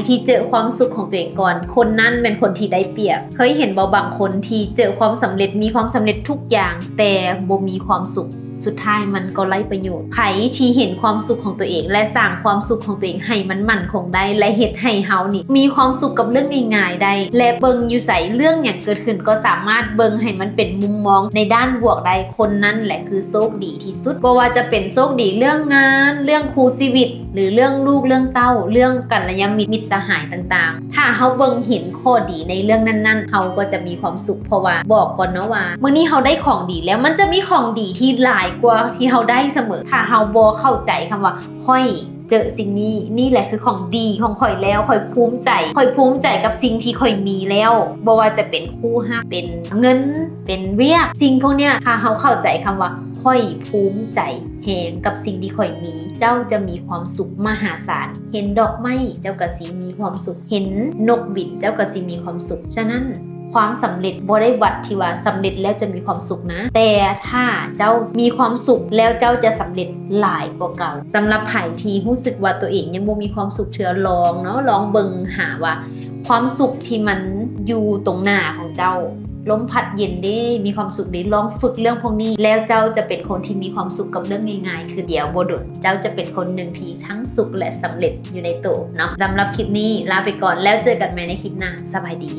ที่เจอความสุขของตัวเองก่อนคนนั้นเป็นคนที่ได้เปรียบเคยเห็นบางคนที่เจอความสำเร็จมีความสำเร็จทุกอย่างแต่บ่มีความสุขสุดท้ายมันก็ไร้ประโยชน์ไผที่เห็นความสุขของตัวเองและสร้างความสุขของตัวเองให้มันมั่นคงได้และเฮ็ดให้เฮานี่มีความสุขกับเรื่องง่ายๆได้และเบิ่งอยู่ใส่เรื่องอย่างเกิดขึ้นก็สามารถเบิ่งให้มันเป็นมุมมองในด้านบวกได้คนนั้นแหละคือโชคดีที่สุดบ่ว่าจะเป็นโชคดีเรื่องงานเรื่องคู่ชีวิตหรือเรื่องลูกเรื่องเต้าเรื่องกัลยาณมิตรสหายต่างๆถ้าเฮาเบิ่งเห็นข้อดีในเรื่องนั้นๆเฮาก็จะมีความสุขเพราะว่าบอกก่อนเนาะว่ามื้อนี้เฮาได้ของดีแล้วมันจะมีของดีที่หลายกว่าที่เฮาได้เสมอถ้าเฮาบ่เข้าใจคำว่าค่อยเจอสิ่งนี้นี่แหละคือของดีของข่อยแล้วข่อยภูมิใจกับสิ่งที่ข่อยมีแล้วบ่ว่าจะเป็นคู่ฮักเป็นเงินเป็นเวียกสิ่งพวกเนี้ยถ้าเฮาเข้าใจคำว่าค่อยภูมิใจแหงกับสิ่งที่ข่อยมีเจ้าจะมีความสุขมหาศาลเห็นดอกไม้เจ้าก็สิมีความสุขเห็นนกบินเจ้าก็สิมีความสุขฉะนั้นความสำเร็จบ่ได้วัดที่ว่าสำเร็จแล้วจะมีความสุขนะแต่ถ้าเจ้ามีความสุขแล้วเจ้าจะสำเร็จหลายกว่าเก่าสำหรับไผที่รู้สึกว่าตัวเองยังบ่มีความสุขเชื่อลองเนาะลองเบิ่งหาว่าความสุขที่มันอยู่ตรงหน้าของเจ้าลมพัดเย็นได้มีความสุขได้ลองฝึกเรื่องพวกนี้แล้วเจ้าจะเป็นคนที่มีความสุขกับเรื่องง่ายๆคือเดี๋ยวบ่ดนเจ้าจะเป็นคนหนึ่งที่ทั้งสุขและสำเร็จอยู่ในตัวเนาะสำหรับคลิปนี้ลาไปก่อนแล้วเจอกันใหม่ในคลิปหน้าสบายดี